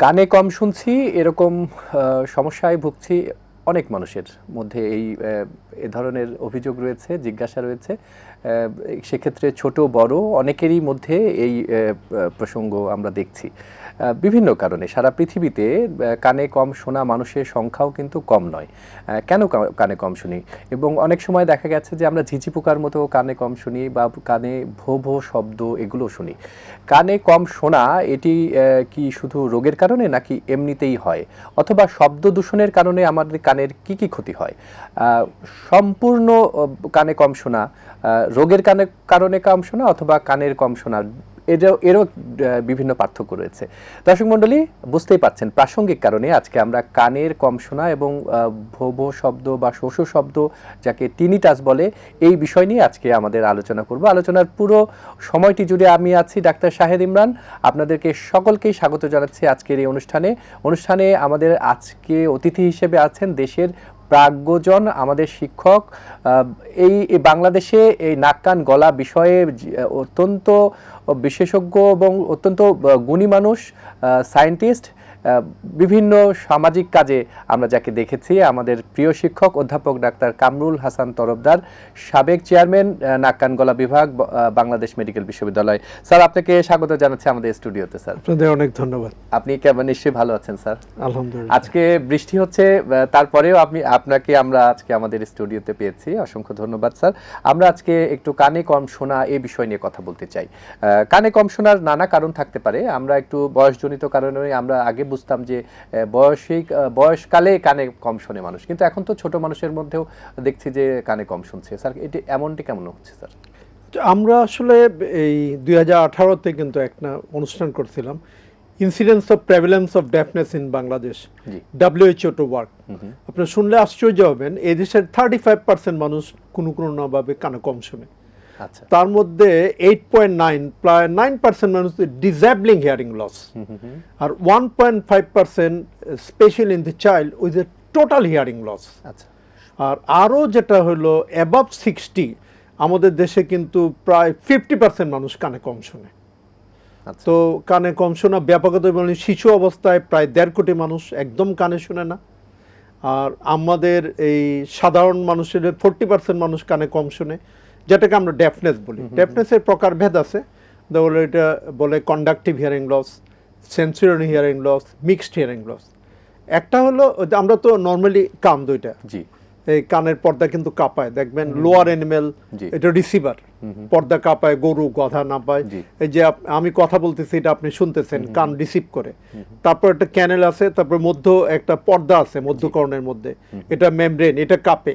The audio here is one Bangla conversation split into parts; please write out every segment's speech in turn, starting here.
কানে কম শুনছি এরকম সমস্যায় ভুগছি অনেক মানুষের মধ্যে এ ধরনের অভিযোগ রয়েছে, জিজ্ঞাসা রয়েছে। সেক্ষেত্রে ছোট বড় অনেকেরই মধ্যে এই প্রসঙ্গ আমরা দেখছি বিভিন্ন কারণে। সারা পৃথিবীতে কানে কম শোনা মানুষের সংখ্যাও কিন্তু কম নয়। কেন কানে কম শুনি? এবং অনেক সময় দেখা গেছে যে আমরা ঝিঝি পোকার মতো কানে কম শুনি বা কানে ভো ভো শব্দ এগুলো শুনি। কানে কম শোনা এটি কি শুধু রোগের কারণে নাকি এমনিতেই হয়, অথবা শব্দ দূষণের কারণে আমাদের কানের কি কি ক্ষতি হয়? সম্পূর্ণ কানে কম শোনা রোগের কারণে কম শোনা অথবা কানের কম শোনা, এরও বিভিন্ন পার্থক্য রয়েছে। দর্শক মণ্ডলী, বুঝতেই পারছেন প্রাসঙ্গিক কারণে আজকে আমরা কানের কম শোনা এবং ভো ভো শব্দ বা শোষ শব্দ, যাকে টিনিটাস বলে, এই বিষয় নিয়ে আজকে আমাদের আলোচনা করব। আলোচনার পুরো সময়টি জুড়ে আমি আছি ডাক্তার শাহেদ ইমরান। আপনাদেরকে সকলকেই স্বাগত জানাচ্ছি আজকের এই অনুষ্ঠানে আমাদের আজকে অতিথি হিসেবে আছেন দেশের প্রাজ্ঞজন, আমাদের শিক্ষক, এই বাংলাদেশে এই নাক কান গলা বিষয়ে অত্যন্ত বিশেষজ্ঞ এবং অত্যন্ত গুণী মানুষ, সায়েন্টিস্ট, বিভিন্ন সামাজিক কাজে আমরা যাকে দেখেছি, আমাদের প্রিয় শিক্ষক অধ্যাপক ডাক্তার কামরুল হাসান তরফদার, সাবেক চেয়ারম্যান নাক কান গলা বিভাগ, বাংলাদেশ মেডিকেল বিশ্ববিদ্যালয়। স্যার, আপনাকে স্বাগত জানাচ্ছি আমাদের স্টুডিওতে। স্যার, আপনাদের অনেক ধন্যবাদ। আপনি কেমন? নিশ্চয়ই ভালো আছেন স্যার? আলহামদুলিল্লাহ। আজকে বৃষ্টি হচ্ছে, তারপরেও আপনাকে আমরা আজকে আমাদের স্টুডিওতে পেয়েছি, অসংখ্য ধন্যবাদ স্যার। আমরা আজকে একটু কানে কম শোনা এই বিষয় নিয়ে কথা বলতে চাই। কানে কম শোনার নানা কারণ থাকতে পারে। আমরা একটু বয়সজনিত কারণে আমরা আগে বুঝতাম যে বয়সকালে কানে কম শোনে মানুষ, কিন্তু এখন তো ছোট মানুষের মধ্যেও দেখছি যে কানে কম শুনছে। স্যার, এটি এমনটি কেমন হচ্ছে স্যার? আমরা আসলে এই 2018-তে কিন্তু একটা অনুষ্ঠান করছিলাম, incidence of prevalence of deafness in Bangladesh, WHO to work. আপনি শুনলে আশ্চর্য হবেন, এই দেশের 35% মানুষ কোনো ভাবে কানে কম শুনে। আচ্ছা। তার মধ্যে 8.9 প্রায় 9% মানুষ ডিসেবলিং হিয়ারিং লস, আর 1.5% specially in the child with a total hearing loss. আচ্ছা। আর আরও যেটা হলো অ্যাবাভ 60, আমাদের দেশে কিন্তু প্রায় 50% মানুষ কানে কম শোনে। তো কানে কম শোনা ব্যাপকতা মানে শিশু অবস্থায় প্রায় 1.5 কোটি মানুষ একদম কানে শোনে না। আর আমাদের এই সাধারণ মানুষের 40% মানুষ কানে কম শোনে, যেটাকে আমরা ডেফনেস বলি। ডেফনেসের প্রকারভেদ আছে, এটা বলে conductive hearing loss, sensory hearing loss, mixed hearing loss. একটা হলো আমরা তো নর্মালি কান দুইটা, এই কানের পর্দা কিন্তু কাঁপায়, দেখবেন লোয়ার এনিমেল, এটা রিসিভার, পর্দা কাঁপায়, গরু গধা না পায়। এই যে আমি কথা বলতেছি, এটা আপনি শুনতেছেন, কান রিসিভ করে। তারপর একটা ক্যানেল আছে, তারপর একটা পর্দা আছে মধ্যকর্ণের মধ্যে, এটা মেমব্রেন, এটা কাঁপে।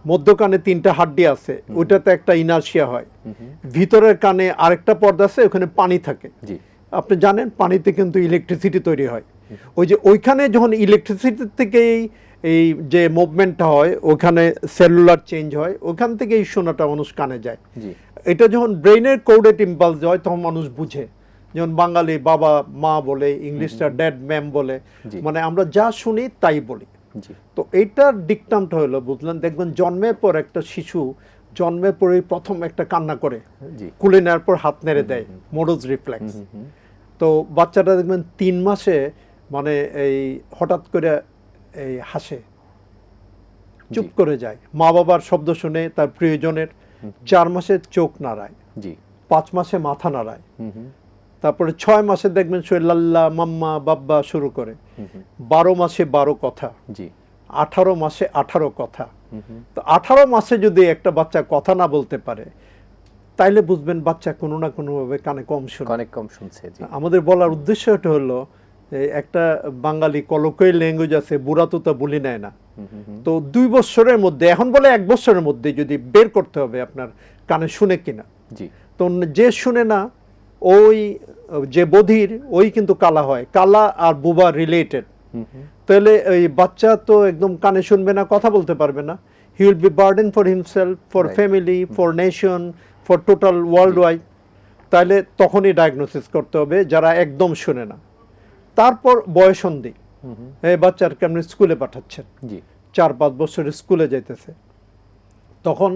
মধ্যকানে 3টা হাড্ডি আছে, ওইটাতে একটা ইনার্শিয়া হয়। ভিতরের কানে আরেকটা পর্দা আছে, ওখানে পানি থাকে। আপনি জানেন পানিতে কিন্তু ইলেকট্রিসিটি তৈরি হয়। ওই যে ওইখানে যখন ইলেকট্রিসিটি থেকে এই যে মুভমেন্টটা হয়, ওখানে সেলুলার চেঞ্জ হয়, ওখান থেকে এই শোনাটা মানুষ কানে যায়। এটা যখন ব্রেইনের কোডেট ইম্পালস হয় তখন মানুষ বুঝে। যেমন বাঙালি বাবা মা বলে, ইংলিশটা ড্যাড ম্যাম বলে, মানে আমরা যা শুনি তাই বলি। তো এইটার ডিকটামটা হলো, বুঝলেন, দেখবেন জন্মের পর একটা শিশু জন্মের পরেই প্রথম একটা কান্না করে, কুলে নেওয়ার পর হাত নেড়ে দেয়, মোরোজ রিফ্লেক্স। তো বাচ্চাটা দেখবেন 3 মাসে মানে এই হঠাৎ করে এই হাসে, চুপ করে যায়, মা বাবার শব্দ শুনে তার প্রিয়জনের। 4 মাসে চোখ নাড়ায়, 5 মাসে মাথা নাড়ায়, তারপরে 6 মাসে দেখবেন সে লাল্লা মাম্মা বাব্বা শুরু করে, 12 মাসে 12 কথা, 18 মাসে 18 কথা। তো 18 মাসে যদি একটা বাচ্চা কথা না বলতে পারে, তাইলে বুঝবেন বাচ্চা কোনো না কোনোভাবে কানে কম শুনে, অনেক কম শুনছে। আমাদের বলার উদ্দেশ্য এটা হলো, একটা বাঙালি কলোকিয়াল ল্যাঙ্গুয়েজ আছে, বুড়া তো তা বলি নেয় না। তো 2 বছরের মধ্যে, এখন বলে 1 বছরের মধ্যে যদি বের করতে হবে আপনার কানে শুনে কিনা। তো যে শুনে না, ওই যে বধির, ওই কিন্তু কালা হয়। কালা আর বুবা রিলেটেড। তাহলে ওই বাচ্চা তো একদম কানে শুনবে না, কথা বলতে পারবে না। He will be burden for himself, for family, for nation, for total world wide. তাহলে তখনই ডায়াগনোসিস করতে হবে যারা একদম শুনে না। তারপর বয়সন্ধি, এই বাচ্চার কেমন স্কুলে পাঠাচ্ছেন, 4-5 বছর স্কুলে যাইতেছে, তখন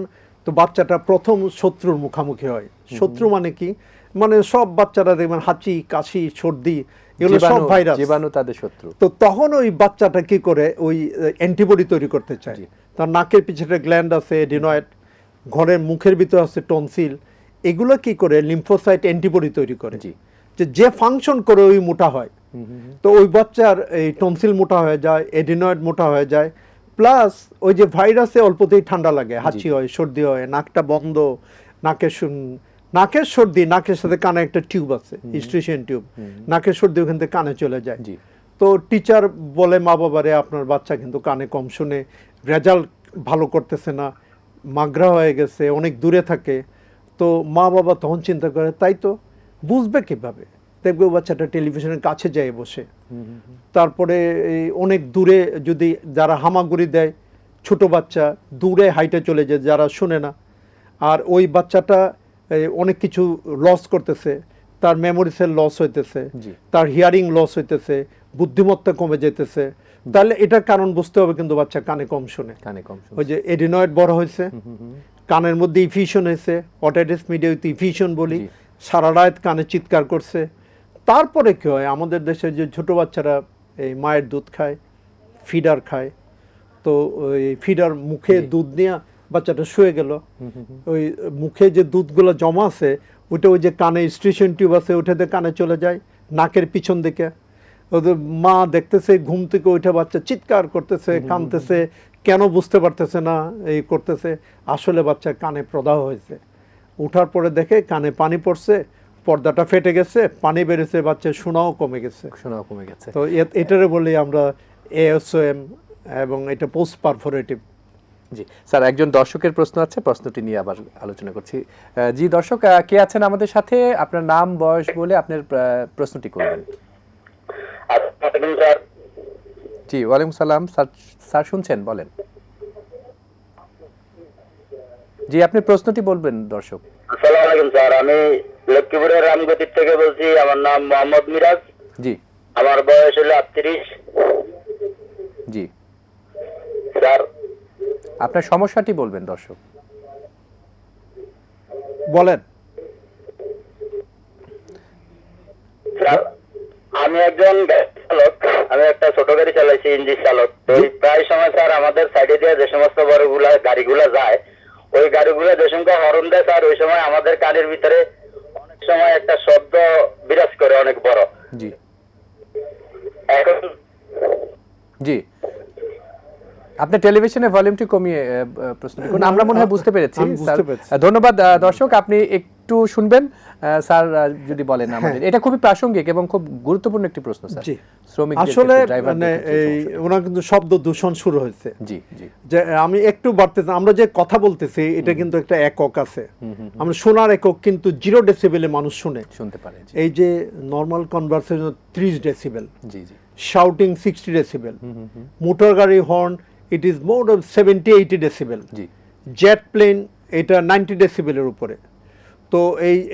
তো বাচ্চাটা প্রথম শত্রুর মুখোমুখি হয়। শত্রু মানে কি? মানে সব বাচ্চারা দেখবেন হাঁচি কাশি সর্দি এগুলো সব ভাইরাস, জীবাণু তাদের শত্রু। তো তখন ওই বাচ্চাটা কি করে ওই অ্যান্টিবডি তৈরি করতে চায়। তার নাকের পিছনে গ্ল্যান্ড আছে, এডিনয়েড, ঘরের মুখের ভিতরে আছে টনসিল, এগুলো কি করে লিম্ফোসাইট অ্যান্টিবডি তৈরি করে, যে ফাংশন করে ওই মোটা হয়। তো ওই বাচ্চার এই টনসিল মোটা হয়ে যায়, এডিনয়েড মোটা হয়ে যায়, প্লাস ওই যে ভাইরাসে অল্পতেই ঠান্ডা লাগে, হাঁচি হয়, সর্দি হয়, নাকটা বন্ধ, নাকের সর্দি, নাকের সাথে কানে একটা টিউব আছে, স্ট্রিশিয়ান টিউব, নাকের সর্দি ওখান থেকে কানে চলে যায়। তো টিচার বলে মা বাবারে আপনার বাচ্চা কিন্তু কানে কম শুনে, রেজাল্ট ভালো করতেছে না, মাগরা হয়ে গেছে, অনেক দূরে থাকে। তো মা বাবা তখন চিন্তা করে তাই তো বুঝবে কিভাবে, দেখবে ও বাচ্চাটা টেলিভিশনের কাছে যায় বসে, তারপরে এই অনেক দূরে যদি যারা হামাগুড়ি দেয়, ছোট বাচ্চা দূরে হাইটে চলে যায় যারা শোনে না, আর ওই বাচ্চাটা অনেক কিছু লস করতেছে, তার মেমোরি সেল লস হইতেছে, তার হিয়ারিং লস হইতেছে, বুদ্ধিমত্তা কমে যেতেছে, তাহলে এটার কারণ বুঝতে হবে কিন্তু বাচ্চা কানে কম শুনে। ওই যে এডিনয়েড বড় হয়েছে, কানের মধ্যে ইফিউশন হয়েছে, অটাইটিস মিডিয়া উইথ ইফিউশন বলি, সারা রাত কানে চিৎকার করছে। তারপরে কি হয়, আমাদের দেশে যে ছোট বাচ্চারা এই মায়ের দুধ খায়, ফিডার খায়, তো ওই ফিডার মুখে দুধ নিয়ে বাচ্চাটা শুয়ে গেল, ওই মুখে যে দুধগুলো জমা আছে ওইটা ওই যে কানে স্ট্রিশন টিউব আছে ওইটাতে কানে চলে যায়, নাকের পিছন দিকে। ওদের মা দেখতেছে ঘুম থেকে ওইটা বাচ্চা চিৎকার করতেছে, কাঁদতেছে, কেন বুঝতে পারতেছে না, এই করতেছে, আসলে বাচ্চার কানে প্রদাহ হয়েছে। উঠার পরে দেখে কানে পানি পড়ছে, পর্দাটা ফেটে গেছে, পানি বেড়েছে, বাচ্চার শোনাও কমে গেছে। তো এটারে বলি আমরা ASOM, এবং এটা পোস্ট পারফোরেটিভ। জি স্যার, একজন দর্শকের প্রশ্ন আছে, প্রশ্নটি নিয়ে আবার আলোচনা করছি। জি দর্শক, কে আছেন আমাদের সাথে? আপনার নাম বয়স বলে আপনার প্রশ্নটি করবেন। জি ওয়ালাইকুম সালাম স্যার, শুনছেন, বলেন। জি আপনি প্রশ্নটি বলবেন দর্শক। আসসালামু আলাইকুম স্যার, আমি লক্ষ্মীপুরের রামগতি থেকে বলছি। আমার নাম মোহাম্মদ মিরাজ। জি। আমার বয়স হলো 38। জি স্যার, আপনার সমস্যাটি বলবেন দর্শক। বলেন। স্যার, আমি একজন চালক, আমি একটা ছোট গাড়ি চালাইছি, ইঞ্জিন চালক। তো প্রায় সময় স্যার আমাদের সাইডে দিয়ে যে সমস্ত বড়গুলা গাড়িগুলা যায়, ওই গাড়িগুলো যে সংখ্যা হরন দেয় স্যার, ওই সময় আমাদের কানের ভিতরে অনেক সময় একটা শব্দ বিরাজ করে, অনেক বড়। জি। এখন জি, আপনি টেলিভিশনের ভলিউমটি কমিয়ে প্রশ্নটি করুন। আমরা মনে হয় বুঝতে পেরেছি স্যার। ধন্যবাদ দর্শক, আপনি একটু শুনবেন স্যার যদি বলেন আমাদের। এটা খুবই প্রাসঙ্গিক এবং খুব গুরুত্বপূর্ণ একটি প্রশ্ন স্যার। শ্রমিক আসলে মানে ওনার কিন্তু শব্দ দূষণ শুরু হয়েছে। জি জি, যে আমি একটু বাড়তেছি, আমরা যে কথা বলতেছি এটা কিন্তু একটা একক আছে, আমরা শোনার একক কিন্তু 0 ডেসিবেলে মানুষ শুনতে পারে। এই যে নরমাল কনভারসেশন 30 ডেসিবেল, জি জি, শাউটিং 60 ডেসিবেল, মোটর গাড়ি horn it is more of 70-80 decibel, jet plane এটা 90 ডেসিবেলের উপরে। তো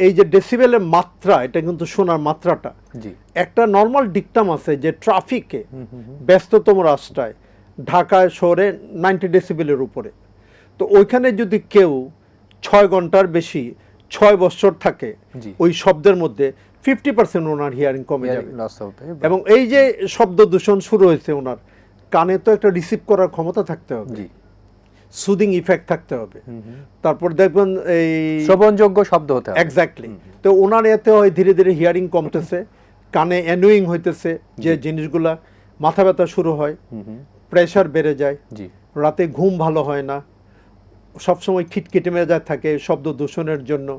এই যে ডেসিবেলের মাত্রা, এটা কিন্তু শোনার মাত্রাটা। একটা নর্মাল ডিকটাম আছে যে ট্রাফিকে ব্যস্ততম রাস্তায় ঢাকায় শহরে 90 ডেসিবেলের উপরে, তো ওইখানে যদি কেউ 6 ঘন্টার বেশি 6 বছর থাকে ওই শব্দের মধ্যে, 50% ওনার হিয়ারিং কমে যাবে। এবং এই যে শব্দ দূষণ শুরু হয়েছে ওনার কানে, তো একটা রিসিভ করার ক্ষমতা থাকতে হবে, সুদিং ইফেক্ট থাকতে হবে, তারপর দেখবেন এই শ্রবণযোগ্য শব্দ হতে হবে। এক্স্যাক্টলি। তো ওনার এতে হয় ধীরে ধীরে হিয়ারিং কমতেছে, কানে অ্যানোয়িং হইতেছে, যে জিনিসগুলা, মাথা ব্যথা শুরু হয়, প্রেশার বেড়ে যায়, রাতে ঘুম ভালো হয় না, সবসময় খিটখিটে মেজাজ থাকে শব্দ দূষণের জন্য,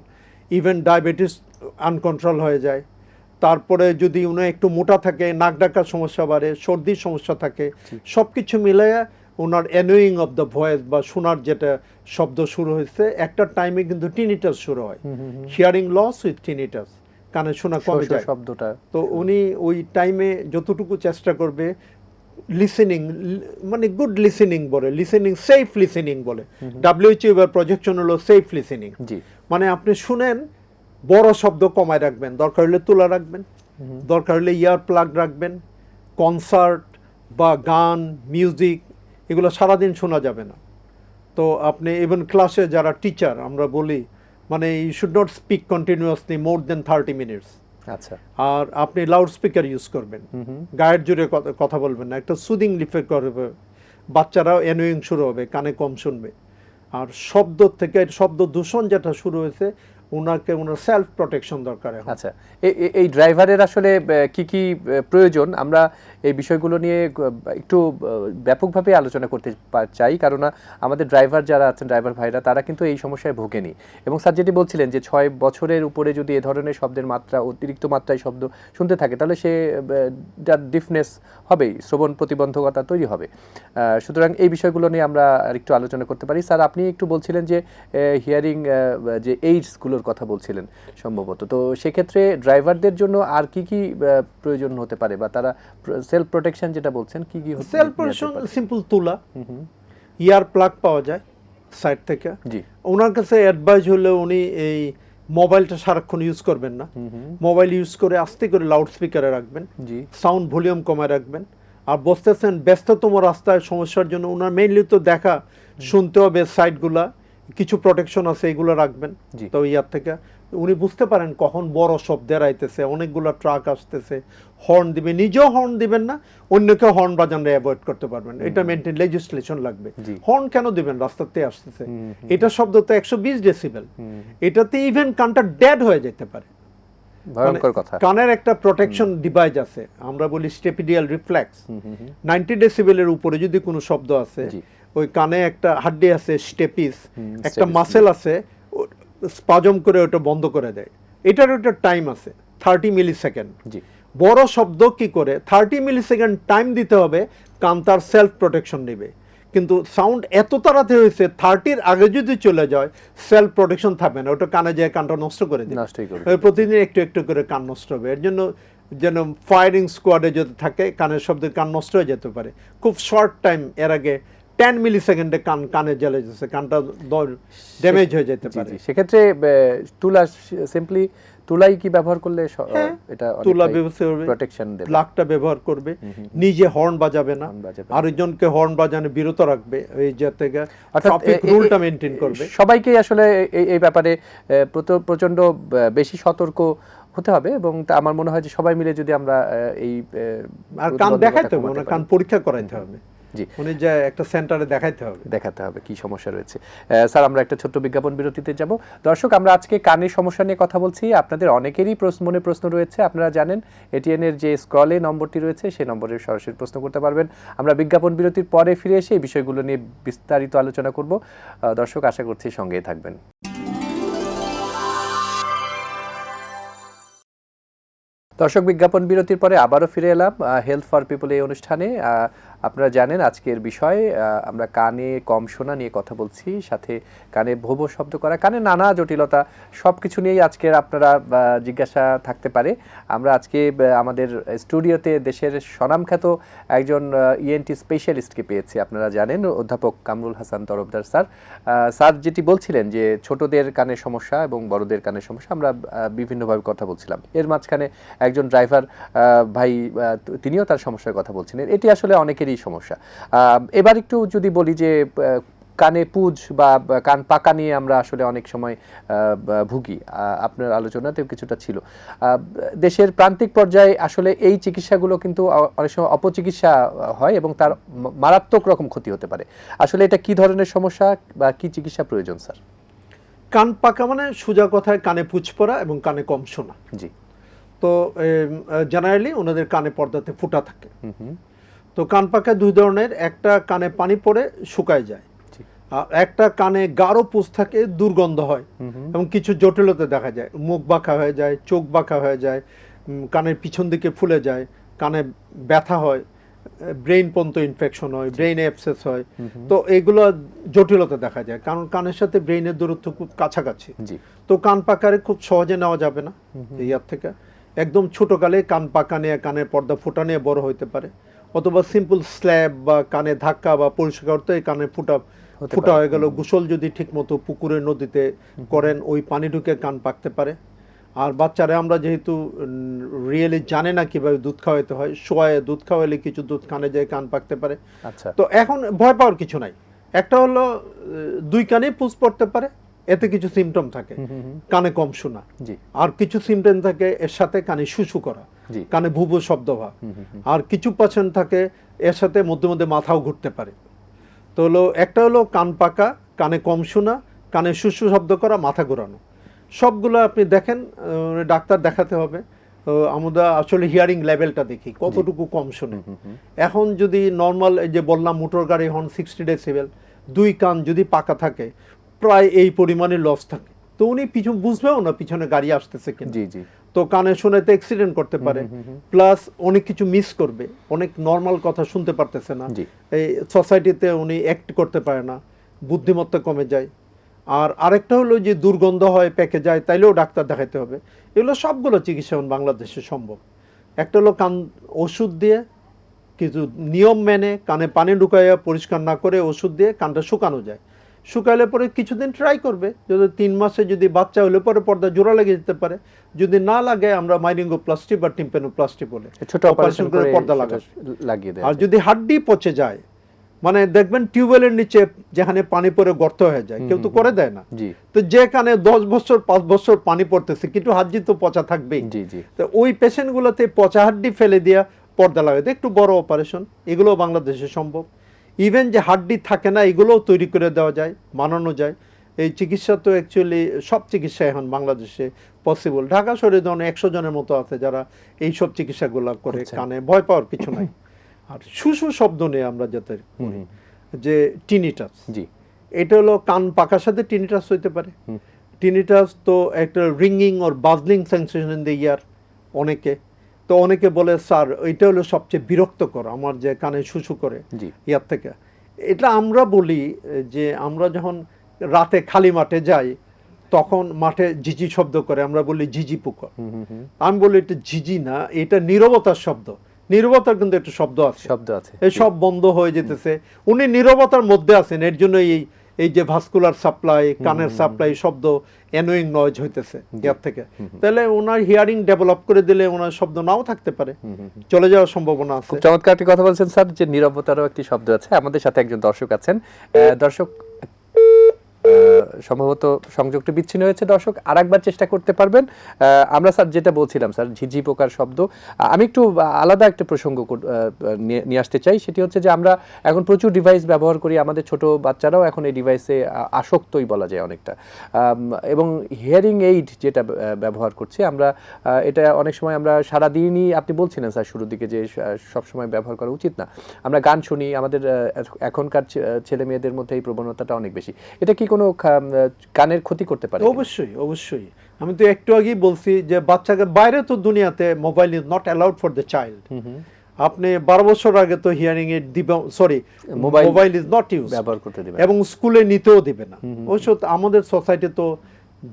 ইভেন ডায়াবেটিস আনকন্ট্রোল হয়ে যায়। তারপরে যদি উনি একটু মোটা থাকে, নাক ডাকার সমস্যা বাড়ে, সর্দির সমস্যা থাকে, সব কিছু মিলাইয়া ওনার অ্যানোয়িং অফ দ্য ভয়েস বা শোনার যেটা শব্দ শুরু হয়েছে, একটা টাইমে কিন্তু টিনিটাস শুরু হয়, হিয়ারিং লস উইথ টিনিটাস, কানে শোনা কমে যায় শব্দটা। তো উনি ওই টাইমে যতটুকু চেষ্টা করবে লিসেনিং, মানে গুড লিসেনিং বলে, লিসেনিং সেফ লিসেনিং বলে, WHO এবার প্রজেকশন হলো সেফ লিসেনিং। মানে আপনি শুনেন, বড় শব্দ কমায় রাখবেন, দরকার হলে তুলা রাখবেন, দরকার হলে ইয়ার প্লাগ রাখবেন। কনসার্ট বা গান, মিউজিক এগুলো সারাদিন শোনা যাবে না। তো আপনি ইভেন ক্লাসে যারা টিচার আমরা বলি, মানে you should not speak continuously more than 30 minutes. আচ্ছা আর আপনি লাউড স্পিকার ইউজ করবেন, গায়ের জোরে কথা বলবেন না, একটা সুদিং ইফেক্ট করবে, বাচ্চারাও অ্যানোয়িং শুরু হবে, কানে কম শুনবে। আর শব্দ থেকে শব্দ দূষণ যেটা শুরু হয়েছে, ওনার সেলফ প্রোটেকশন দরকার এখন। আচ্ছা এই ড্রাইভারের আসলে কি কি প্রয়োজন, আমরা এই বিষয়গুলো নিয়ে একটু ব্যাপকভাবে আলোচনা করতে চাই, কারণ আমাদের ড্রাইভার যারা আছেন, ড্রাইভার ভাইরা, তারা কিন্তু এই সমস্যায় ভোগেনি। এবং স্যার যেটি বলছিলেন যে 6 বছরের উপরে যদি এ ধরনের শব্দের মাত্রা, অতিরিক্ত মাত্রায় শব্দ শুনতে থাকে, তাহলে সে ডিফনেস হবেই, শ্রবণ প্রতিবন্ধকতা তৈরি হবে। সুতরাং এই বিষয়গুলো নিয়ে আমরা আরেকটু আলোচনা করতে পারি। স্যার আপনি একটু বলছিলেন যে হিয়ারিং যে এইডসগুলোর কথা বলছিলেন সম্ভবত, তো সেক্ষেত্রে ড্রাইভারদের জন্য আর কি কি প্রয়োজন হতে পারে, বা তারা সেলফ প্রোটেকশন যেটা বলছেন কি কি সেলফ প্রোটেকশন সিম্পল তুলা, ইয়ার প্লাগ পাওয়া যায় সাইড থেকে। জি, ওনার কাছে অ্যাডভাইস হলে উনি এই মোবাইলটা সারাক্ষণ ইউজ করবেন না, মোবাইল ইউজ করে আস্তে করে লাউড স্পিকারে রাখবেন, জি, সাউন্ড ভলিউম কমায় রাখবেন। আর বসতেছেন ব্যস্ততম রাস্তায়, সমস্যার জন্য ওনার মেইনলি তো দেখা শুনতে হবে, সাইডগুলা কিছু প্রোটেকশন আছে এগুলো রাখবেন। জি। তো ইয়ার থেকে উনি বুঝতে পারেন কখন বড় শব্দের আইতেছে, অনেকগুলো ট্রাক আসতেছে, হর্ন দিবে, নিজেও হর্ন দিবেন না, অন্যকে হর্ন বাজানো অ্যাভয়েড করতে পারবেন। এটা মেইনটেইন লেজিসলেশন লাগবে। জি। হর্ন কেন দিবেন, রাস্তাতে আসতেছে, এটা শব্দ তো 120 ডেসিবেল, এটাতে ইভেন কানটা ডেড হয়ে যেতে পারে। ভয়ঙ্কর কথা। কানের একটা প্রোটেকশন ডিভাইস আছে, আমরা বলি স্টেপিডিয়াল রিফ্লেক্স। 90 ডেসিবেলের উপরে যদি কোনো শব্দ আছে, জি। ওই কানে একটা হাড্ডি আছে স্টেপিস, একটা স্টেপিস, মাসেল আছে, স্পাজম করে ওটা বন্ধ করে দেয়। এটার একটা টাইম আছে 30 মিলি সেকেন্ড। জি, বড় শব্দ কি করে 30 মিলি সেকেন্ড টাইম দিতে হবে, কান তার সেলফ প্রোটেকশন নেবে। কিন্তু সাউন্ড এত তাড়াতাড়ি হয়েছে 30-র আগে যদি চলে যায়, সেলফ প্রোটেকশন থাকবে না, ওটা কানে যায় কানটা নষ্ট করে দেবে। নষ্টই করবে। প্রতিদিন একটু একটু করে কান নষ্ট হবে। এর জন্য যেন ফায়ারিং স্কোয়াডে যদি থাকে, কানের শব্দের কান নষ্ট হয়ে যেতে পারে খুব শর্ট টাইম। এর আগে 10 মিলি সেকেন্ডে কানে জ্বলে যাচ্ছে, কানটা ড্যামেজ হয়ে যেতে জি, পারে। জি। সেক্ষেত্রে তুলা, সিম্পলি তুলাই কি ব্যবহার করলে এটা তুলা ব্যবহার করবে, প্রোটেকশন দেবে, প্লাগটা ব্যবহার করবে, নিজে হর্ন বাজাবে না, হর্ন বাজাবে না। আরেকজনকে হর্ন বাজানো বিরত রাখবে, এই যে থেকে অর্থাৎ ট্রাফিক রুলটা মেইনটেইন করবে। সবাইকে আসলে এই ব্যাপারে প্রচন্ড বেশি সতর্ক হতে হবে, এবং আমার মনে হয় যে সবাই মিলে যদি আমরা এই আর কান দেখাইতে হবে, ওনার কান পরীক্ষা করাইতে হবে, জি, উনি যে একটা সেন্টারে দেখাইতে হবে কি সমস্যা রয়েছে। স্যার আমরা একটা ছোট্ট বিজ্ঞাপন বিরতিতে যাব। দর্শক, আমরা আজকে কানের সমস্যা নিয়ে কথা বলছি। আপনাদের অনেকেরই মনে প্রশ্ন রয়েছে, আপনারা জানেন এটিএন এর যে স্ক্রলে নম্বরটি রয়েছে, সেই নম্বরে সরাসরি প্রশ্ন করতে পারবেন। আমরা বিজ্ঞাপন বিরতির পরে ফিরে এসে এই বিষয়গুলো নিয়ে বিস্তারিত আলোচনা করব। দর্শক, আশা করছি সঙ্গেই থাকবেন। দর্শক, বিজ্ঞাপন বিরতির পরে আবারও ফিরে এলাম হেলথ ফর পিপল এই অনুষ্ঠানে। আপনারা জানেন আজকের বিষয় আমরা কানে কম শোনা নিয়ে কথা বলছি, সাথে কানে ভোব শব্দ করা, কানে নানা জটিলতা, সব কিছু নিয়েই আজকের আপনারা জিজ্ঞাসা থাকতে পারে। আমরা আজকে আমাদের স্টুডিওতে দেশের স্বনামখ্যাত একজন ইএনটি স্পেশালিস্টকে পেয়েছি। আপনারা জানেন অধ্যাপক কামরুল হাসান তরফদার স্যার। স্যার যেটি বলছিলেন যে ছোটদের কানের সমস্যা এবং বড়দের কানের সমস্যা, আমরা বিভিন্নভাবে কথা বলছিলাম। এর মাঝখানে একজন ড্রাইভার ভাই, তিনিও তার সমস্যার কথা বলছিলেন। এটি আসলে অনেকেরই সমস্যা। এবার একটু যদি বলি যে কানে পুজ বা কান পাকা নিয়ে আমরা আসলে অনেক সময় ভুগি, আপনার আলোচনাতেও কিছুটা ছিল। দেশের প্রান্তিক পর্যায়ে আসলে এই চিকিৎসাগুলো কিন্তু অনেক সময় অপচিকিৎসা হয় এবং তার মারাত্মক রকম ক্ষতি হতে পারে। আসলে এটা কি ধরনের সমস্যা বা কি চিকিৎসা প্রয়োজন স্যার? কান পাকা মানে সোজা কথায় কানে পুজ পড়া এবং কানে কম শোনা। জি। তো জেনারেলি ওনাদের কানে পর্দাতে ফুটা থাকে। তো কান পাকা দুই ধরনের, একটা কানে পানি পড়ে শুকায় যায়, আর একটা কানে গাঢ় পুজ থাকে, দুর্গন্ধ হয় এবং কিছু জটিলতা দেখা যায়, মুখ বাঁকা হয়ে যায়, চোখ বাঁকা হয়ে যায়, কানের পিছন দিকে ফুলে যায়, কানে ব্যথা হয়, ব্রেইন পর্যন্ত ইনফেকশন হয়, ব্রেইনে অ্যাবসেস হয়। তো এগুলো জটিলতা দেখা যায়, কারণ কানের সাথে ব্রেইনের দূরত্ব খুব কাছাকাছি। তো কান পাকারে খুব সহজে নেওয়া যাবে না ইয়ার থেকে। একদম ছোটকালে কান পাকা নিয়ে, কানের পর্দা ফুটা নিয়ে বড় হইতে পারে, অথবা সিম্পল স্ল্যাব বা কানে ধাক্কা বা পরিষ্কার করতে কানে ফুটা হয়ে গেল। গোসল যদি ঠিক মতো পুকুরে নদীতে করেন, ওই পানি ঢুকে কান পাকতে পারে। আর বাচ্চারা আমরা যেহেতু রিয়েলি জানে না কিভাবে দুধ খাওয়াইতে হয়, শোয়ায় দুধ খাওয়াইলে কিছু দুধ কানে যায়, কান পাকতে পারে। তো এখন ভয় পাওয়ার কিছু নাই। একটা হলো দুই কানে পুজ পড়তে পারে, এতে কিছু সিমটম থাকে, কানে কম শোনা। জি আর কিছু সিমটম থাকে এর সাথে কানে শুশু করা, জি কানে ভুবু শব্দ হওয়া। আর কিছু পেশেন্ট থাকে এর সাথে মধ্যে মধ্যে মাথাও ঘুরতে পারে। তো হলো একটা হলো কান পাকা, কানে কম শোনা, কানে শুশু শব্দ করা, মাথা ঘোরানো। সবগুলো আপনি দেখেন, ডাক্তার দেখাতে হবে। আমরা আসলে হিয়ারিং লেভেলটা দেখি কতটুকু কম শোনে। এখন যদি নর্মাল এই যে বললাম মোটর গাড়ি হর্ন 60 ডেসিবেল, দুই কান যদি পাকা থাকে প্রায় এই পরিমাণে লস থাকে। তো উনি পিছন বুঝবেও না পিছনে গাড়ি আসতেছে কিনা। জি জি তো কানে শুনে তো অ্যাক্সিডেন্ট করতে পারে, প্লাস অনেক কিছু মিস করবে, অনেক নর্মাল কথা শুনতে পারতেছে না। জি এই সোসাইটিতে উনি অ্যাক্ট করতে পারে না, বুদ্ধিমত্তা কমে যায়। আর আরেকটা হলো যে দুর্গন্ধ হয়, পেকে যায়, তাইলেও ডাক্তার দেখাতে হবে। এগুলো সবগুলো চিকিৎসা এখন বাংলাদেশে সম্ভব। একটা হলো কান ওষুধ দিয়ে কিছু নিয়ম মেনে কানে পানি ঢুকাইয়া পরিষ্কার না করে ওষুধ দিয়ে কানটা শুকানো যায়। শুকাইলে পরে কিছুদিন ট্রাই করবে, যদি 3 মাসে যদি বাচ্চা হলে পরে পর্দা জোড়া লেগে যেতে পারে। যদি না লাগে আমরা মাইরিঙ্গোপ্লাস্টি বা টিম্পেনোপ্লাস্টি বলে ছোট অপারেশন করে পর্দা সেটা লাগিয়ে দেয়। আর যদি হাড্ডি পচে যায়, মানে দেখবেন টিউবওয়েলের নিচে যেখানে পানি পড়ে গর্ত হয়ে যায়, কেউ তো করে দেয় না। জি তো যে কানে 10 বছর 5 বছর পানি পড়তেছে কিন্তু হাড্ডি তো পচা থাকবেই। জি জি তো ওই পেশেন্টগুলোতে পচা হাড্ডি ফেলে দিয়া পর্দা লাগাতে একটু বড় অপারেশন, এগুলো বাংলাদেশে সম্ভব। ইভেন যে হাড্ডি থাকে না এগুলোও তৈরি করে দেওয়া যায়, বানানো যায়। এই চিকিৎসা তো অ্যাকচুয়ালি সব চিকিৎসা এখন বাংলাদেশে পসিবল। ঢাকা শহরে ধরুন 100 জনের মতো আছে যারা এইসব চিকিৎসাগুলো করে, কানে ভয় পাওয়ার কিছু নাই। আর শুশু শব্দ নিয়ে আমরা যাতে করি যে টিনিটাস, জি এটা হলো কান পাকার সাথে টিনিটাস হইতে পারে। টিনিটাস তো একটা ringing or buzzing sensation in the ear অনেকে। তো অনেকে বলে স্যার এটা হলো সবচেয়ে বিরক্তকর আমার যে কানে শুশু করে জি ইয়ার থেকে। এটা আমরা বলি যে আমরা যখন রাতে খালি মাঠে যাই তখন মাঠে ঝিঝি শব্দ করে, আমরা বলি ঝিঝি পোকা। আমি বলি এটা ঝিঝি না, এটা নীরবতার শব্দ। নীরবতার কিন্তু একটা শব্দ আছে, শব্দ আছে। এই সব বন্ধ হয়ে যেতেছে, উনি নীরবতার মধ্যে আছেন, এর জন্য এই যে ভাস্কুলার সাপ্লাই, কানের সাপ্লাই শব্দ অ্যানোয়িং নয়েজ হইতেছে ইয়ার থেকে। তাহলে ওনার হিয়ারিং ডেভেলপ করে দিলে ওনার শব্দ নাও থাকতে পারে, চলে যাওয়ার সম্ভাবনা আছে। খুব চমৎকার একটি কথা বলছেন স্যার, যে নীরবতারও একটি শব্দ আছে। আমাদের সাথে একজন দর্শক আছেন। দর্শক সম্ভবত সংযোগটি বিচ্ছিন্ন হয়েছে। দর্শক আরেকবার চেষ্টা করতে পারবেন। আমরা স্যার যেটা বলছিলাম স্যার, ঝিঝি পোকার শব্দ, আমি একটু আলাদা একটা প্রসঙ্গ নিয়ে আসতে চাই। সেটি হচ্ছে যে আমরা এখন প্রচুর ডিভাইস ব্যবহার করি, আমাদের ছোট বাচ্চারাও এখন এই ডিভাইসে আসক্তই বলা যায় অনেকটা। এবং হিয়ারিং এইড যেটা ব্যবহার করছি আমরা, এটা অনেক সময় আমরা সারাদিনই, আপনি বলছিলেন স্যার শুরুর দিকে যে সবসময় ব্যবহার করা উচিত না। আমরা গান শুনি, আমাদের এখনকার ছেলে মেয়েদের মধ্যে এই প্রবণতাটা অনেক বেশি। এটা কি কোনো কানের ক্ষতি করতে পারে? অবশ্যই অবশ্যই। আমি তো একটু আগেই বলছি যে বাচ্চাকে বাইরে তো দুনিয়াতে mobile is not allowed for the child. আপনি 12 বছর আগে তো হিয়ারিং এইড দিবে, sorry mobile is not use ব্যবহার করতে দিবে এবং স্কুলে নিতেও দিবে না। অবশ্য আমাদের সোসাইটি তো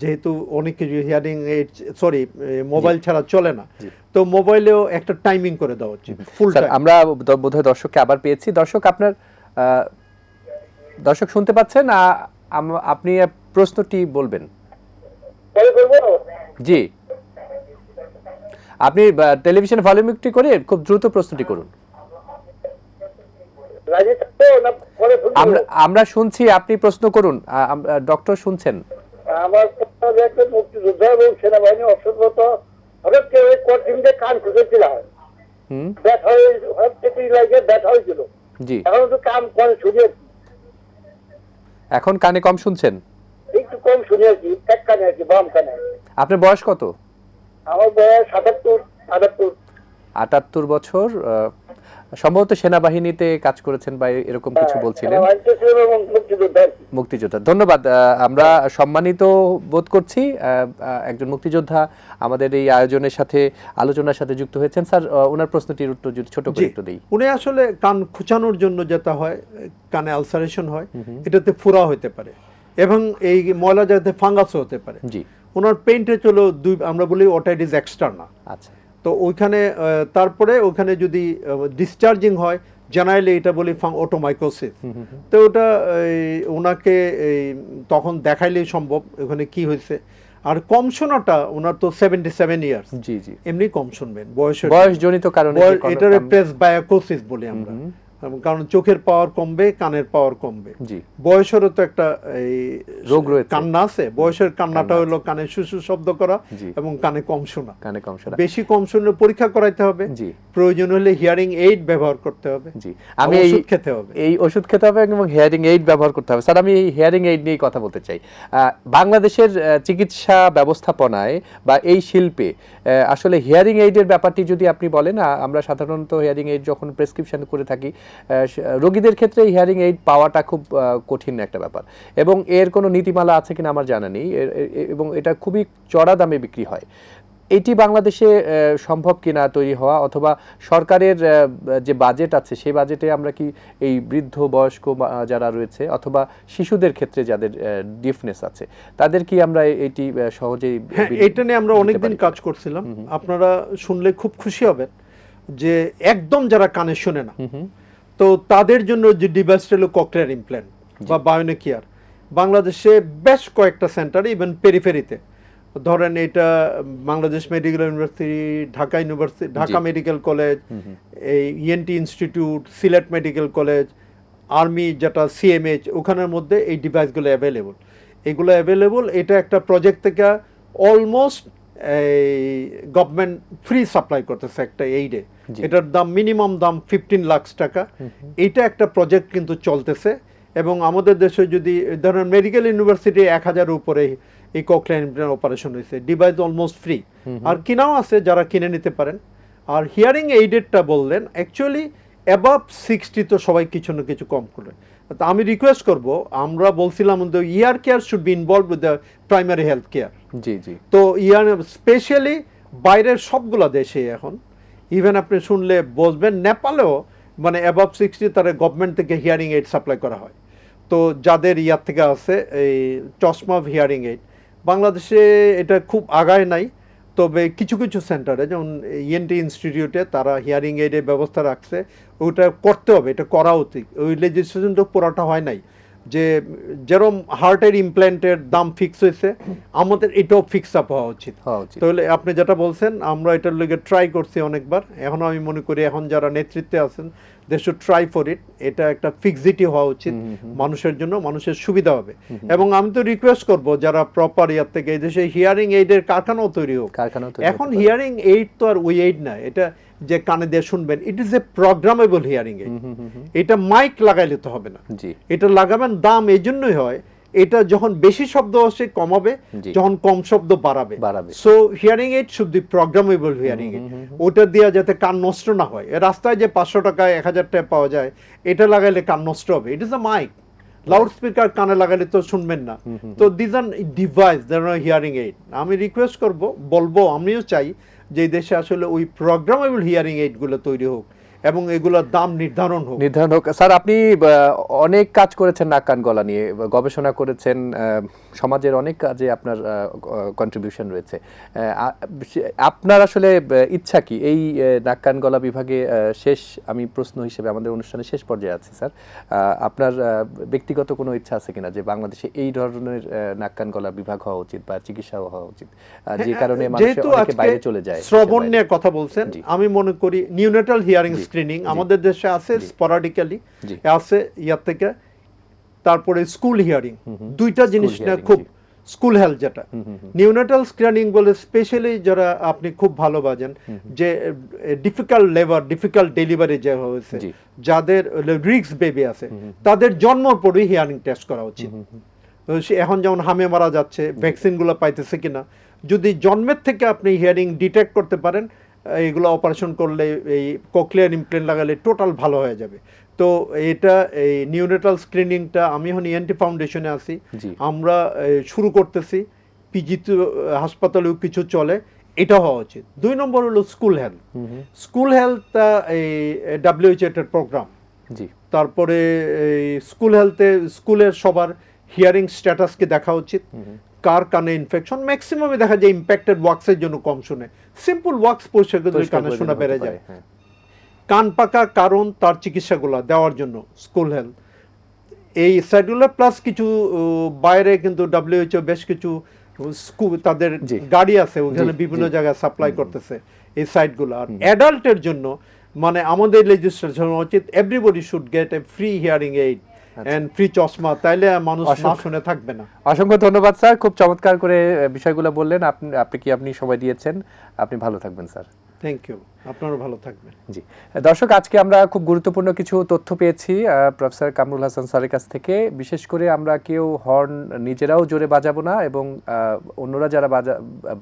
যেহেতু অনেক কিছু হিয়ারিং এইড সরি মোবাইল ছাড়া চলে না, তো মোবাইলেও একটা টাইমিং করে দেওয়া উচিত ফুল টাইম। আমরা বোধহয় দর্শককে আবার পেয়েছি। দর্শক আপনার দর্শক শুনতে পাচ্ছেন? আপনি প্রশ্নটি বলবেন। জি, আপনি টেলিভিশন ভলিউম একটু করে খুব দ্রুত প্রশ্নটি করুন। আমরা শুনছি, আপনি প্রশ্ন করুন। ডক্টর শুনছেন? আমার মুক্তিযোদ্ধা এবং সেনাবাহিনী অসভ্যত হঠাৎ করে কোর্টিংয়ে কান খুঁজেছিলাম, ব্যথা হয়েছিল। জি, এখন তো কান কম শুনিয়েছি, এখন কানে কম শুনছেন? একটু কম শুনিয়েছি, এক কানে আর কি, বাম কানে। আপনার বয়স কত? আমার বয়স 78। 78 বছর। সম্ভবত সেনাবাহিনীতে কাজ করেছেন বা এরকম কিছু বলছিলেন। মুক্তিযোদ্ধা। ধন্যবাদ। আমরা সম্মানিত বোধ করছি একজন মুক্তিযোদ্ধা আমাদের এই আয়োজনের সাথে, আলোচনার সাথে যুক্ত হয়েছেন। স্যার, ওনার প্রশ্নটির উত্তর যদি ছোট করে একটু দেই। উনি আসলে কান খুঁচানোর জন্য যেটা হয়, কানে আলসারেশন হয়, এটাতে ফোড়া হতে পারে এবং এই ময়লা জায়গাতে ফাঙ্গাসও হতে পারে। জি, ওনার পেইন্টে চলো আমরা বলি ওটাইটিস এক্সটার্না। আচ্ছা। তো ওইখানে তারপরে ওখানে যদি ডিসচার্জিং হয়, জেনারেলি এটা বলি অটোমাইকোসিস। তো ওটা ওনাকে তখন দেখাইলেই সম্ভব ওখানে কি হয়েছে। আর কম শোনাটা ওনার তো 77 ইয়ার্স। জি জি, এমনি কম শুনবেন, বয়সজনিত কারণে। এটার প্রেসবায়োকোসিস বলি আমরা। কারণ চোখের পাওয়ার কমবে, কানের পাওয়ার কমবে। জি। বয়সেরও তো একটা এই রোগ রয়েছে। কান্না আছে, বয়সের কান্নাটা হলো কানে সুসু শব্দ করা জি। এবং কানে কম শোনা। কানে কম শোনা। বেশি কম শুনলে পরীক্ষা করাইতে হবে। জি। প্রয়োজন হলে হিয়ারিং এইড ব্যবহার করতে হবে। জি, আমি ওষুধ খেতে হবে। এই ওষুধ খেতে হবে এবং হিয়ারিং এইড ব্যবহার করতে হবে। স্যার, আমি এই হিয়ারিং এইড নিয়ে কথা বলতে চাই। বাংলাদেশের চিকিৎসা ব্যবস্থাপনায় বা এই শিল্পে আসলে হিয়ারিং এইডের ব্যাপারটি যদি আপনি বলেন, আমরা সাধারণত হিয়ারিং এইড যখন প্রেসক্রিপশন করে থাকি, রোগীদের ক্ষেত্রে হিয়ারিং এইড পাওয়াটা খুব কঠিন একটা ব্যাপার, এবং এর কোনো নীতিমালা আছে কিনা আমার জানা নেই, এবং এটা খুবই চড়া দামে বিক্রি হয়। এটি বাংলাদেশে সম্ভব কিনা তৈরি হওয়া, অথবা সরকারের যে বাজেট আছে সেই বাজেটে আমরা কি এই বৃদ্ধ বয়স্ক যারা রয়েছে অথবা শিশুদের ক্ষেত্রে যাদের ডিফনেস আছে তাদের কি আমরা এটি সহজেই? হ্যাঁ, এটা নিয়ে আমরা অনেকদিন কাজ করছিলাম। আপনারা শুনলে খুব খুশি হবেন যে একদম যারা কানে শোনে না, তো তাদের জন্য যে ডিভাইসটা হলো ককলিয়ার ইমপ্ল্যান্ট বা বায়োনিকিয়ার, বাংলাদেশে বেশ কয়েকটা সেন্টারে, ইভেন পেরিফেরিতে, ধরেন এটা Bangladesh medical university, Dhaka university, Dhaka medical college, এই ENT institute, Sylhet medical college, army যেটা সিএমএইচ, ওখানের মধ্যে এই ডিভাইসগুলো অ্যাভেলেবল। এগুলো অ্যাভেলেবল। এটা একটা প্রজেক্ট থেকে অলমোস্ট এই গভর্নমেন্ট ফ্রি সাপ্লাই করতেছে একটা এইডে। এটার দাম মিনিমাম দাম 15 লাখ টাকা। এটা একটা প্রজেক্ট কিন্তু চলতেছে, এবং আমাদের দেশে যদি ধরেন মেডিকেল ইউনিভার্সিটি 1000 উপরে এই ককলিয়ার ইমপ্ল্যান্ট অপারেশন হয়েছে, ডিভাইস অলমোস্ট ফ্রি, আর কিনাও আছে, যারা কিনে নিতে পারেন। আর হিয়ারিং এইডেডটা বললেন, অ্যাকচুয়ালি অ্যাবাভ 60 তো সবাই কিছু না কিছু কম করে। তো আমি রিকোয়েস্ট করব, আমরা বলছিলাম ear care should be involve with the primary health care. জি জি। তো স্পেশালি বাইরের সবগুলা দেশে এখন, ইভেন আপনি শুনলে বসবেন, নেপালেও মানে অ্যাবাভ 60 তারা গভর্নমেন্ট থেকে হিয়ারিং এইড সাপ্লাই করা হয়। তো যাদের ইয়ার থেকে আছে এই চশমা হিয়ারিং এইড, বাংলাদেশে এটা খুব আগায় নাই, তবে কিছু কিছু সেন্টারে যেমন ইএনটি ইনস্টিটিউটে তারা হিয়ারিং এইডের ব্যবস্থা রাখছে। ওটা করতে হবে, এটা করা উচিত। ওই লেজিসলেশনটা পুরোটা হয় নাই, যে যেরকম হার্টের ইমপ্ল্যান্টের দাম ফিক্স হয়েছে, আমাদের এটাও ফিক্স আপ হওয়া উচিত। তাহলে আপনি যেটা বলছেন, আমরা এটার লেগে ট্রাই করছি অনেকবার। এখনও আমি মনে করি এখন যারা নেতৃত্বে আছেন, they should try for it. এটা একটা ফিক্সিটি হওয়া উচিত মানুষের জন্য, মানুষের সুবিধা হবে। এবং আমি তো রিকোয়েস্ট করব, যারা প্রপার ইয়ার থেকে এই দেশে হিয়ারিং এইডের কারখানাও তৈরি হোক। এখন হিয়ারিং এইড তো আর ওই এইড না, এটা যে কানে দিয়ে শুনবেন, it is a programmable hearing aid. এটা মাইক লাগাইলে তো হবে না, এটা লাগাবেন। দাম এই জন্যই হয়, এটা যখন বেশি শব্দ আসে কমাবে, যখন কম শব্দ বাড়াবে। So hearing aid should be programmable hearing aid. ওটা দিয়ে যাতে কান নষ্ট না হয়। রাস্তায় যে 500 টাকায় 1000 টাকা পাওয়া যায়, এটা লাগাইলে কান নষ্ট হবে। It is a mic. Loud speaker কানে লাগালে তো শুনবেন না। তো this are device, there are hearing aid. আমি রিকোয়েস্ট করব, বলবো, আমিও চাই যে দেশে আসলে ওই প্রোগ্রামেবল হিয়ারিং এইডগুলো তৈরি হোক এবং এগুলোর দাম নির্ধারণ হোক। স্যার, আপনি অনেক কাজ করেছেন নাক কান গলা নিয়ে, গবেষণা করেছেন, সমাজের অনেক কাজে আপনার কন্ট্রিবিউশন রয়েছে। আপনার আসলে ইচ্ছা কি এই নাক কান গলা বিভাগে আমি প্রশ্ন হিসেবে আমাদের অনুষ্ঠানের শেষ পর্যায়ে আছি স্যার, আপনার ব্যক্তিগত কোনো ইচ্ছা আছে কিনা যে বাংলাদেশে এই ধরনের নাক কান গলা বিভাগ হওয়া উচিত বা চিকিৎসা হওয়া উচিত, যে কারণে মানুষ অনেকে বাইরে চলে যায়? শ্রবণ নিয়ে কথা বলছেন, আমি মনে করি নিউনেটাল হিয়ারিং স্ক্রিনিং আমাদের দেশে আছে, স্পরাডিক্যালি আছে ইয়ার থেকে। তারপরে স্কুল হিয়ারিং, দুইটা জিনিস না, খুব স্কুল হেলথ যেটা নিউনেটাল স্ক্রিনিং বলে, স্পেশালি যারা আপনি খুব ভালো বাজেন, যে ডিফিকাল্ট লেবার, ডিফিকাল্ট ডেলিভারি যে হয়েছে, যাদের রিস্ক বেবি আছে, তাদের জন্মর পরেই হিয়ারিং টেস্ট করা উচিত। এখন যেমন হামে মারা যাচ্ছে, ভ্যাকসিনগুলো পাইতেছে কিনা, যদি জন্মের থেকে আপনি হিয়ারিং ডিটেক্ট করতে পারেন, এগুলো অপারেশন করলে, এই ককলিয়ার ইমপ্ল্যান্ট লাগালে টোটাল ভালো হয়ে যাবে। তো এটা এই নিউনেটাল স্ক্রিনিংটা আমি এখন ইএনটি ফাউন্ডেশনে আছি, আমরা শুরু করতেছি। পিজিতে হাসপাতালেও কিছু চলে, এটা হওয়া উচিত। 2 নম্বর হলো স্কুল হেলথ। স্কুল হেলথটা এই WHO এর প্রোগ্রাম। তারপরে এই স্কুল হেলথে স্কুলের সবার হিয়ারিং স্ট্যাটাসকে দেখা উচিত, কার কানে ইনফেকশন। ম্যাক্সিমামে দেখা যায় ইম্প্যাক্টেড ওয়াক্সের জন্য কম শুনে, সিম্পল ওয়াক্স পরিষ্কার করে কানে শোনা বেড়ে যায়। কান পাকা কারণ, তার চিকিৎসাগুলো দেওয়ার জন্য স্কুল হেলথ এই সাইটগুলো, প্লাস কিছু বাইরে কিন্তু WHO বেশ কিছু স্কুল, তাদের গাড়ি আছে, ওখানে বিভিন্ন জায়গায় সাপ্লাই করতেছে এই সাইটগুলো। আর অ্যাডাল্টের জন্য মানে আমাদের লেজিসলেশন উচিত everybody should get a free hearing aid and free চশমা, তাইলে মানুষ না শুনে থাকবে না। অসংখ্য ধন্যবাদ স্যার, খুব চমৎকার করে বিষয়গুলো বললেন। আপনি সময় দিয়েছেন, আপনি ভালো থাকবেন স্যার। থ্যাংক ইউ, আপনারও ভালো থাকবেন। জি দর্শক, আজকে আমরা খুব গুরুত্বপূর্ণ কিছু তথ্য পেয়েছি প্রফেসর কামরুল হাসান স্যারের কাছ থেকে। বিশেষ করে আমরা কেউ হর্ন নিজেরাও জোরে বাজাবো না এবং অন্যরা যারা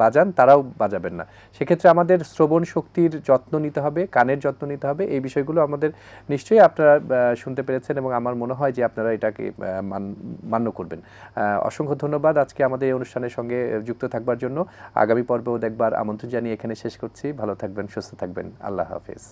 বাজান তারাও বাজাবেন না। সেক্ষেত্রে আমাদের শ্রবণ শক্তির যত্ন নিতে হবে, কানের যত্ন নিতে হবে। এই বিষয়গুলো আমাদের নিশ্চয়ই আপনারা শুনতে পেরেছেন এবং আমার মনে হয় যে আপনারা এটাকে মান্য করবেন। অসংখ্য ধন্যবাদ আজকে আমাদের এই অনুষ্ঠানের সঙ্গে যুক্ত থাকবার জন্য। আগামী পর্বেও দেখবার আমন্ত্রণ জানিয়ে এখানে শেষ করছি। ভালো থাকবেন, সুস্থ থাকবেন, আল্লাহ হাফেজ।